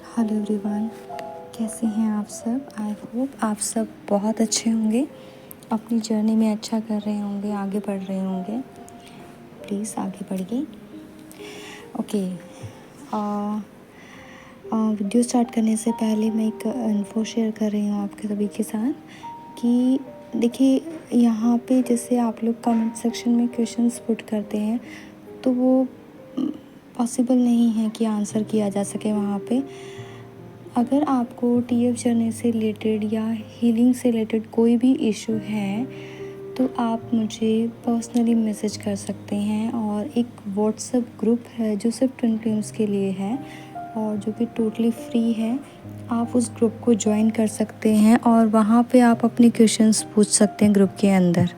Hello everyone, कैसे हैं आप सब। आई होप आप सब बहुत अच्छे होंगे, अपनी जर्नी में अच्छा कर रहे होंगे, आगे बढ़ रहे होंगे। प्लीज़ आगे बढ़िए। ओके, वीडियो स्टार्ट करने से पहले मैं एक इन्फो शेयर कर रही हूँ आपके सभी के साथ कि देखिए, यहाँ पे जैसे आप लोग कमेंट सेक्शन में क्वेश्चंस पुट करते हैं तो वो पॉसिबल नहीं है कि आंसर किया जा सके वहाँ पे। अगर आपको टीएफ जर्नी से रिलेटेड या हीलिंग से रिलेटेड कोई भी इशू है तो आप मुझे पर्सनली मैसेज कर सकते हैं, और एक व्हाट्सएप ग्रुप है जो सिर्फ ट्विन टीम्स के लिए है और जो कि टोटली फ्री है। आप उस ग्रुप को ज्वाइन कर सकते हैं और वहाँ पे आप अपने क्वेश्चंस पूछ सकते हैं ग्रुप के अंदर।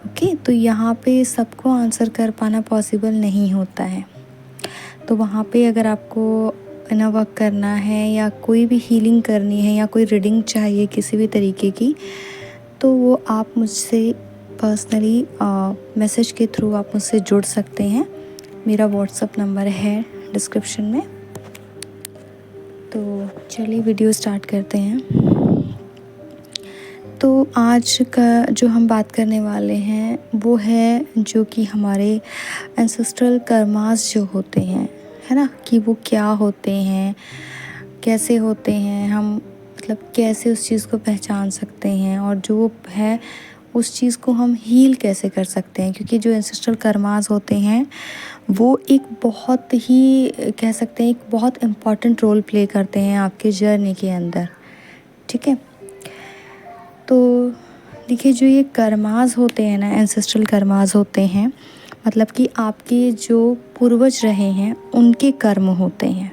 ओके, तो यहाँ पे सबको आंसर कर पाना पॉसिबल नहीं होता है, तो वहाँ पे अगर आपको इनर वर्क करना है या कोई भी हीलिंग करनी है या कोई रीडिंग चाहिए किसी भी तरीके की, तो वो आप मुझसे पर्सनली मैसेज के थ्रू आप मुझसे जुड़ सकते हैं। मेरा व्हाट्सएप नंबर है डिस्क्रिप्शन में। तो चलिए वीडियो स्टार्ट करते हैं। तो आज का जो हम बात करने वाले हैं वो है जो कि हमारे एंसेस्ट्रल कर्मास जो होते हैं, है ना, कि वो क्या होते हैं, कैसे होते हैं, हम मतलब कैसे उस चीज़ को पहचान सकते हैं, और जो वो है उस चीज़ को हम हील कैसे कर सकते हैं। क्योंकि जो एंसेस्ट्रल कर्मास होते हैं वो एक बहुत ही कह सकते हैं एक बहुत इम्पॉर्टेंट रोल प्ले करते हैं आपके जर्नी के अंदर। ठीक है, तो देखिए, जो ये कर्मास होते हैं ना, एंसेस्ट्रल कर्मास होते हैं, मतलब कि आपके जो पूर्वज रहे हैं उनके कर्म होते हैं।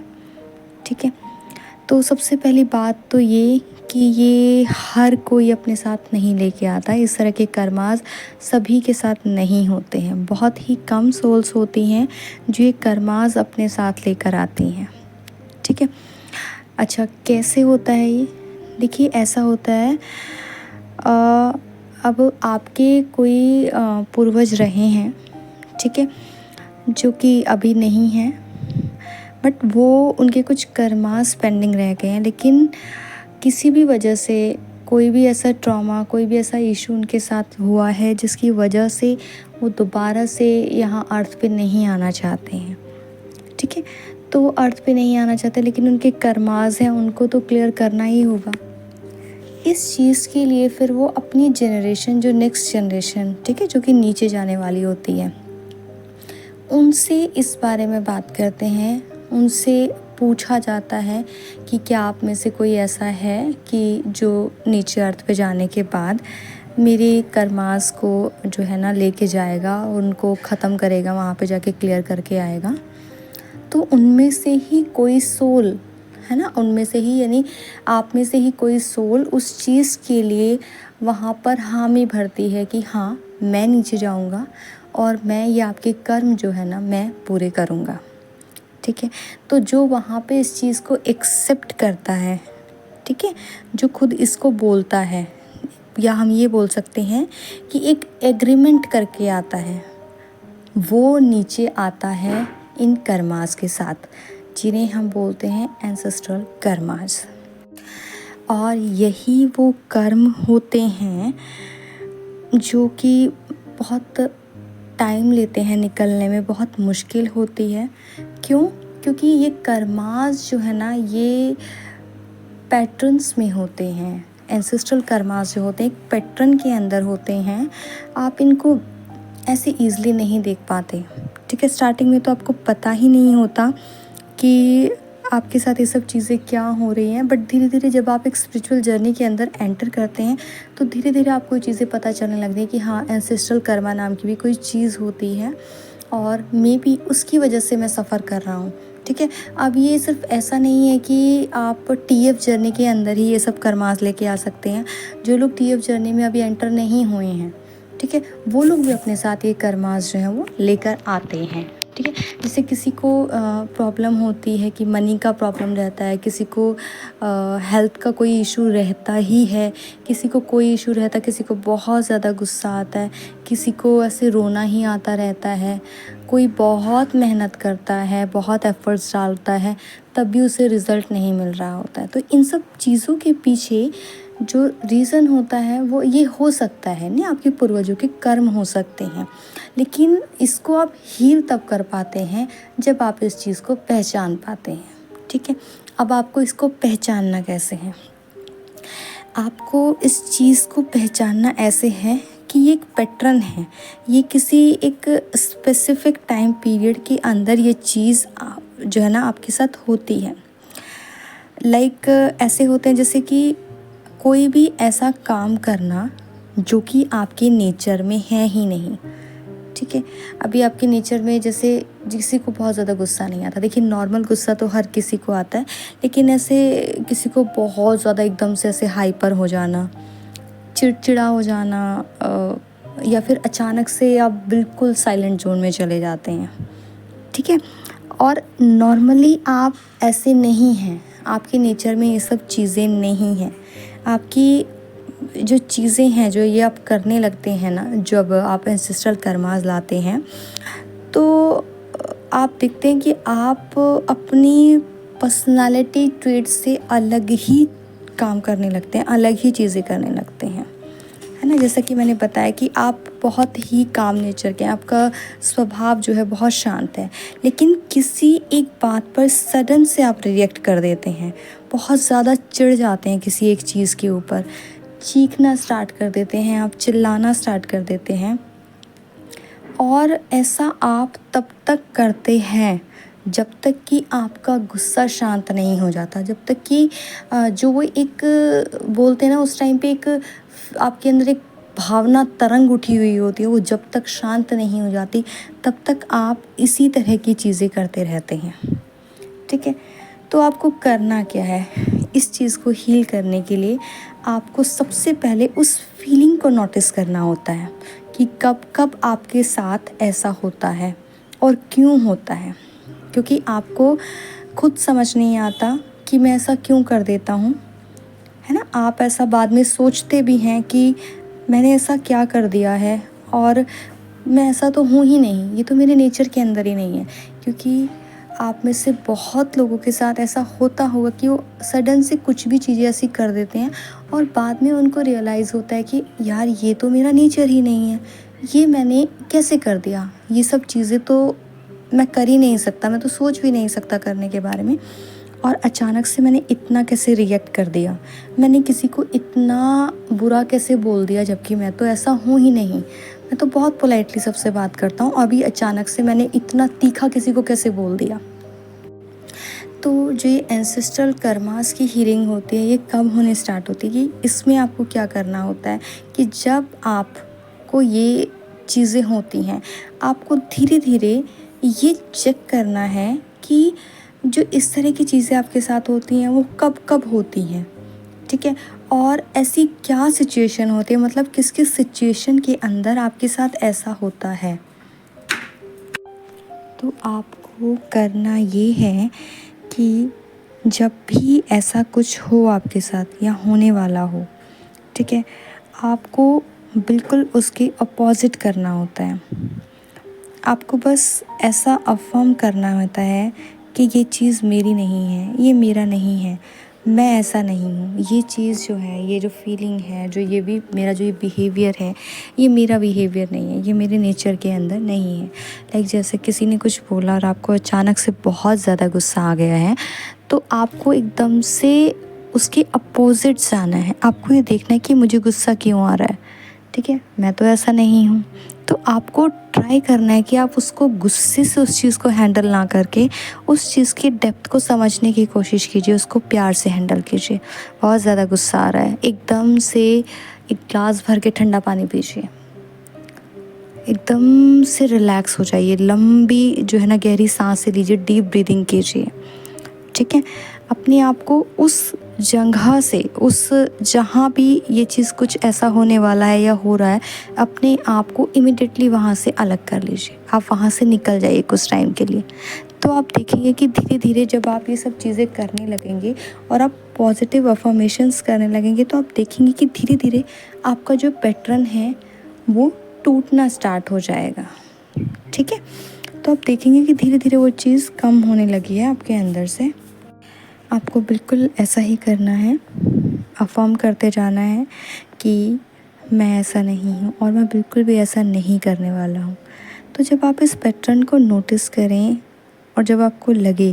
ठीक है, तो सबसे पहली बात तो ये कि ये हर कोई अपने साथ नहीं लेके आता। इस तरह के कर्मास सभी के साथ नहीं होते हैं। बहुत ही कम सोल्स होती हैं जो ये कर्मास अपने साथ लेकर आती हैं। ठीक है, अच्छा कैसे होता है ये? देखिए, ऐसा होता है, अब आपके कोई पूर्वज रहे हैं, ठीक है, जो कि अभी नहीं हैं, बट वो उनके कुछ कर्मास पेंडिंग रह गए हैं, लेकिन किसी भी वजह से कोई भी ऐसा ट्रॉमा, कोई भी ऐसा इशू उनके साथ हुआ है जिसकी वजह से वो दोबारा से यहाँ अर्थ पे नहीं आना चाहते हैं। ठीक है, तो वो अर्थ पे नहीं आना चाहते, लेकिन उनके कर्मास हैं, उनको तो क्लियर करना ही होगा। इस चीज़ के लिए फिर वो अपनी जनरेशन, जो नेक्स्ट जनरेशन, ठीक है, जो कि नीचे जाने वाली होती है, उनसे इस बारे में बात करते हैं। उनसे पूछा जाता है कि क्या आप में से कोई ऐसा है कि जो नीचे अर्थ पे जाने के बाद मेरे कर्मास को जो है ना लेके जाएगा, उनको ख़त्म करेगा, वहाँ पे जाके क्लियर करके आएगा। तो उनमें से ही कोई सोल, है ना, उनमें से ही यानी आप में से ही कोई सोल उस चीज़ के लिए वहाँ पर हामी भरती है कि हाँ, मैं नीचे जाऊँगा और मैं ये आपके कर्म जो है ना मैं पूरे करूँगा। ठीक है, तो जो वहाँ पे इस चीज़ को एक्सेप्ट करता है, ठीक है, जो खुद इसको बोलता है, या हम ये बोल सकते हैं कि एक एग्रीमेंट करके आता है, वो नीचे आता है इन कर्मास के साथ, जिन्हें हम बोलते हैं एंसेस्ट्रल कर्मास। और यही वो कर्म होते हैं जो कि बहुत टाइम लेते हैं निकलने में, बहुत मुश्किल होती है। क्यों? क्योंकि ये कर्मास जो है ना ये पैटर्न्स में होते हैं। एंसेस्ट्रल कर्मास जो होते हैं एक पैटर्न के अंदर होते हैं, आप इनको ऐसे ईज़िली नहीं देख पाते। ठीक है, स्टार्टिंग में तो आपको पता ही नहीं होता कि आपके साथ ये सब चीज़ें क्या हो रही हैं, बट धीरे धीरे जब आप एक स्पिरिचुअल जर्नी के अंदर एंटर करते हैं तो धीरे धीरे आपको ये चीज़ें पता चलने लगती हैं कि हाँ, एंसेस्ट्रल कर्मा नाम की भी कोई चीज़ होती है और मे बी उसकी वजह से मैं सफ़र कर रहा हूँ। ठीक है, अब ये सिर्फ ऐसा नहीं है कि आप टीएफ जर्नी के अंदर ही ये सब कर्मास लेके आ सकते हैं। जो लोग टीएफ जर्नी में अभी एंटर नहीं हुए हैं, ठीक है, वो लोग भी अपने साथ ये कर्मास जो हैं वो लेकर आते हैं। ठीक है। जैसे किसी को प्रॉब्लम होती है कि मनी का प्रॉब्लम रहता है, किसी को हेल्थ का कोई इशू रहता ही है, किसी को कोई इशू रहता है, किसी को बहुत ज़्यादा गुस्सा आता है, किसी को ऐसे रोना ही आता रहता है, कोई बहुत मेहनत करता है, बहुत एफ़र्ट्स डालता है, तब भी उसे रिज़ल्ट नहीं मिल रहा होता है। तो इन सब चीज़ों के पीछे जो रीज़न होता है वो ये हो सकता है ना, आपके पूर्वजों के कर्म हो सकते हैं। लेकिन इसको आप हील तब कर पाते हैं जब आप इस चीज़ को पहचान पाते हैं। ठीक है। अब आपको इसको पहचानना कैसे है? आपको इस चीज़ को पहचानना ऐसे है कि ये एक पैटर्न है, ये किसी एक स्पेसिफिक टाइम पीरियड के अंदर ये चीज़ जो है ना आपके साथ होती है। लाइक ऐसे होते हैं जैसे कि कोई भी ऐसा काम करना जो कि आपके नेचर में है ही नहीं। ठीक है। अभी आपके नेचर में जैसे किसी को बहुत ज़्यादा गुस्सा नहीं आता, देखिए नॉर्मल गुस्सा तो हर किसी को आता है, लेकिन ऐसे किसी को बहुत ज़्यादा एकदम से ऐसे हाइपर हो जाना, चिड़चिड़ा हो जाना, या फिर अचानक से आप बिल्कुल साइलेंट जोन में चले जाते हैं। ठीक है। और नॉर्मली आप ऐसे नहीं हैं, आपके नेचर में ये सब चीज़ें नहीं हैं। आपकी जो चीज़ें हैं जो ये आप करने लगते हैं ना, जब आप एंसेस्ट्रल कर्मास लाते हैं तो आप देखते हैं कि आप अपनी पर्सनालिटी ट्रेट से अलग ही काम करने लगते हैं, अलग ही चीज़ें करने लगते हैं, है ना। जैसा कि मैंने बताया कि आप बहुत ही काम नेचर के हैं, आपका स्वभाव जो है बहुत शांत है, लेकिन किसी एक बात पर सडन से आप रिएक्ट कर देते हैं, बहुत ज़्यादा चिढ़ जाते हैं किसी एक चीज़ के ऊपर, चीखना स्टार्ट कर देते हैं, आप चिल्लाना स्टार्ट कर देते हैं। और ऐसा आप तब तक करते हैं जब तक कि आपका गुस्सा शांत नहीं हो जाता, जब तक कि जो वो एक बोलते हैं ना उस टाइम पे एक आपके अंदर एक भावना तरंग उठी हुई होती है, वो जब तक शांत नहीं हो जाती तब तक आप इसी तरह की चीज़ें करते रहते हैं। ठीक है। तो आपको करना क्या है? इस चीज़ को हील करने के लिए आपको सबसे पहले उस फीलिंग को नोटिस करना होता है कि कब कब आपके साथ ऐसा होता है और क्यों होता है, क्योंकि आपको खुद समझ नहीं आता कि मैं ऐसा क्यों कर देता हूँ, है ना। आप ऐसा बाद में सोचते भी हैं कि मैंने ऐसा क्या कर दिया है, और मैं ऐसा तो हूँ ही नहीं, ये तो मेरे नेचर के अंदर ही नहीं है। क्योंकि आप में से बहुत लोगों के साथ ऐसा होता होगा कि वो सडन से कुछ भी चीज़ें ऐसी कर देते हैं और बाद में उनको रियलाइज़ होता है कि यार ये तो मेरा नेचर ही नहीं है, ये मैंने कैसे कर दिया, ये सब चीज़ें तो मैं कर ही नहीं सकता, मैं तो सोच भी नहीं सकता करने के बारे में, और अचानक से मैंने इतना कैसे रिएक्ट कर दिया, मैंने किसी को इतना बुरा कैसे बोल दिया, जबकि मैं तो ऐसा हूँ ही नहीं, मैं तो बहुत पोलाइटली सबसे बात करता हूँ, अभी अचानक से मैंने इतना तीखा किसी को कैसे बोल दिया। तो जो ये एंसेस्ट्रल कर्मास की हीलिंग होती है ये कब होने स्टार्ट होती है, कि इसमें आपको क्या करना होता है कि जब आपको ये चीज़ें होती हैं, आपको धीरे धीरे ये चेक करना है कि जो इस तरह की चीज़ें आपके साथ होती हैं वो कब कब होती हैं। ठीक है। और ऐसी क्या सिचुएशन होती है, मतलब किस किस सिचुएशन के अंदर आपके साथ ऐसा होता है। तो आपको करना ये है कि जब भी ऐसा कुछ हो आपके साथ या होने वाला हो, ठीक है, आपको बिल्कुल उसके अपोज़िट करना होता है। आपको बस ऐसा अफ़र्म करना होता है कि ये चीज़ मेरी नहीं है, ये मेरा नहीं है, मैं ऐसा नहीं हूँ, ये चीज़ जो है, ये जो फीलिंग है, जो ये भी मेरा जो ये बिहेवियर है, ये मेरा बिहेवियर नहीं है, ये मेरे नेचर के अंदर नहीं है। लाइक जैसे किसी ने कुछ बोला और आपको अचानक से बहुत ज़्यादा गुस्सा आ गया है, तो आपको एकदम से उसके अपोज़िट जाना है। आपको ये देखना है कि मुझे गुस्सा क्यों आ रहा है, ठीक है, मैं तो ऐसा नहीं हूँ। तो आपको ट्राई करना है कि आप उसको गुस्से से उस चीज़ को हैंडल ना करके उस चीज़ की डेप्थ को समझने की कोशिश कीजिए, उसको प्यार से हैंडल कीजिए। बहुत ज़्यादा गुस्सा आ रहा है, एकदम से एक ग्लास भर के ठंडा पानी पीजिए, एकदम से रिलैक्स हो जाइए, लंबी जो है ना गहरी सांसें लीजिए, डीप ब्रीदिंग कीजिए, ठीक है। अपने आप को उस जगह से, उस जहाँ भी ये चीज़ कुछ ऐसा होने वाला है या हो रहा है, अपने आप को इमिडिएटली वहाँ से अलग कर लीजिए। आप वहाँ से निकल जाइए कुछ टाइम के लिए। तो आप देखेंगे कि धीरे धीरे जब आप ये सब चीज़ें करने लगेंगे और आप पॉजिटिव अफर्मेशंस करने लगेंगे, तो आप देखेंगे कि धीरे धीरे आपका जो पैटर्न है वो टूटना स्टार्ट हो जाएगा। ठीक है। तो आप देखेंगे कि धीरे धीरे वो चीज़ कम होने लगी है आपके अंदर से। आपको बिल्कुल ऐसा ही करना है, अफ़र्म करते जाना है कि मैं ऐसा नहीं हूँ और मैं बिल्कुल भी ऐसा नहीं करने वाला हूँ। तो जब आप इस पैटर्न को नोटिस करें और जब आपको लगे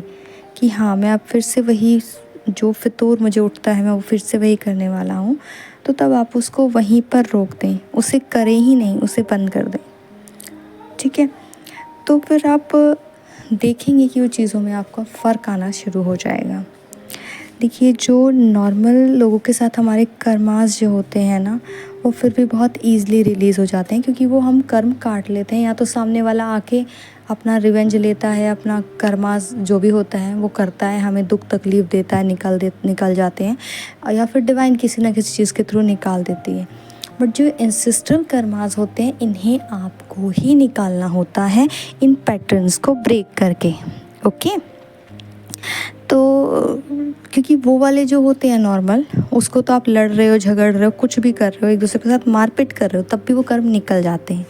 कि हाँ, मैं अब फिर से वही जो फितूर मुझे उठता है मैं वो फिर से वही करने वाला हूँ, तो तब आप उसको वहीं पर रोक दें, उसे करें ही नहीं, उसे बंद कर दें। ठीक है। तो फिर आप देखेंगे कि वो चीज़ों में आपका फ़र्क आना शुरू हो जाएगा। देखिए, जो नॉर्मल लोगों के साथ हमारे कर्मास जो होते हैं ना, वो फिर भी बहुत ईज़िली रिलीज़ हो जाते हैं, क्योंकि वो हम कर्म काट लेते हैं। या तो सामने वाला आके अपना रिवेंज लेता है, अपना कर्मास जो भी होता है वो करता है, हमें दुख तकलीफ़ देता है, निकल जाते हैं, या फिर डिवाइन किसी ना किसी चीज़ के थ्रू निकाल देती है। बट जो एंसेस्ट्रल कर्मास होते हैं, इन्हें आपको ही निकालना होता है, इन पैटर्न्स को ब्रेक करके। ओके। तो क्योंकि वो वाले जो होते हैं नॉर्मल, उसको तो आप लड़ रहे हो, झगड़ रहे हो, कुछ भी कर रहे हो, एक दूसरे के साथ मारपीट कर रहे हो, तब भी वो कर्म निकल जाते हैं।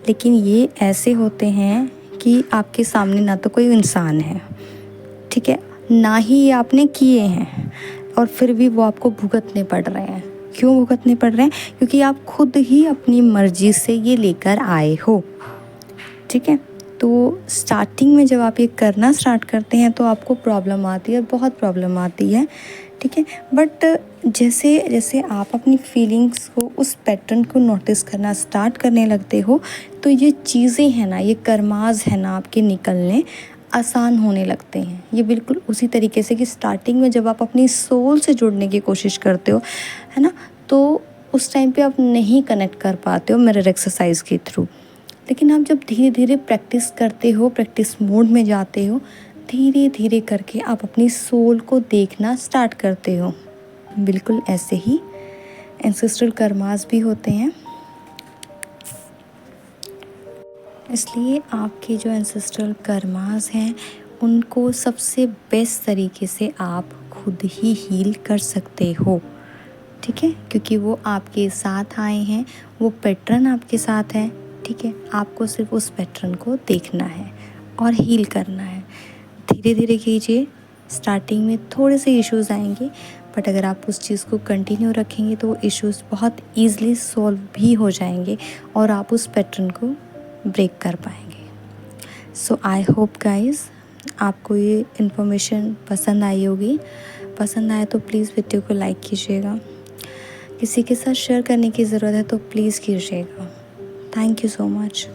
लेकिन ये ऐसे होते हैं कि आपके सामने ना तो कोई इंसान है, ठीक है, ना ही ये आपने किए हैं, और फिर भी वो आपको भुगतने पड़ रहे हैं। क्यों भुगतने पड़ रहे हैं? क्योंकि आप खुद ही अपनी मर्ज़ी से ये लेकर आए हो। ठीक है। तो स्टार्टिंग में जब आप ये करना स्टार्ट करते हैं तो आपको प्रॉब्लम आती है, बहुत प्रॉब्लम आती है। ठीक है। बट जैसे जैसे आप अपनी फीलिंग्स को, उस पैटर्न को नोटिस करना स्टार्ट करने लगते हो, तो ये चीज़ें हैं ना, ये कर्मास है ना, आपके निकलने आसान होने लगते हैं। ये बिल्कुल उसी तरीके से कि स्टार्टिंग में जब आप अपनी सोल से जुड़ने की कोशिश करते हो, है ना, तो उस टाइम पे आप नहीं कनेक्ट कर पाते हो मिरर एक्सरसाइज के थ्रू। लेकिन आप जब धीरे धीरे प्रैक्टिस करते हो, प्रैक्टिस मोड में जाते हो, धीरे धीरे करके आप अपनी सोल को देखना स्टार्ट करते हो। बिल्कुल ऐसे ही एंसेस्ट्रल कर्मास भी होते हैं। इसलिए आपके जो एंसेस्ट्रल कर्मास हैं, उनको सबसे बेस्ट तरीके से आप खुद ही हील कर सकते हो। ठीक है। क्योंकि वो आपके साथ आए हैं, वो पैटर्न आपके साथ है। ठीक है। आपको सिर्फ उस पैटर्न को देखना है और हील करना है। धीरे धीरे कीजिए। स्टार्टिंग में थोड़े से इश्यूज़ आएंगे, बट अगर आप उस चीज़ को कंटिन्यू रखेंगे तो वो इश्यूज़ बहुत ईज़िली सॉल्व भी हो जाएंगे और आप उस पैटर्न को ब्रेक कर पाएंगे। सो आई होप गाइज़, आपको ये इन्फॉर्मेशन पसंद आई होगी। पसंद आए तो प्लीज़ वीडियो को लाइक कीजिएगा। किसी के साथ शेयर करने की ज़रूरत है तो प्लीज़ कीजिएगा। Thank you so much.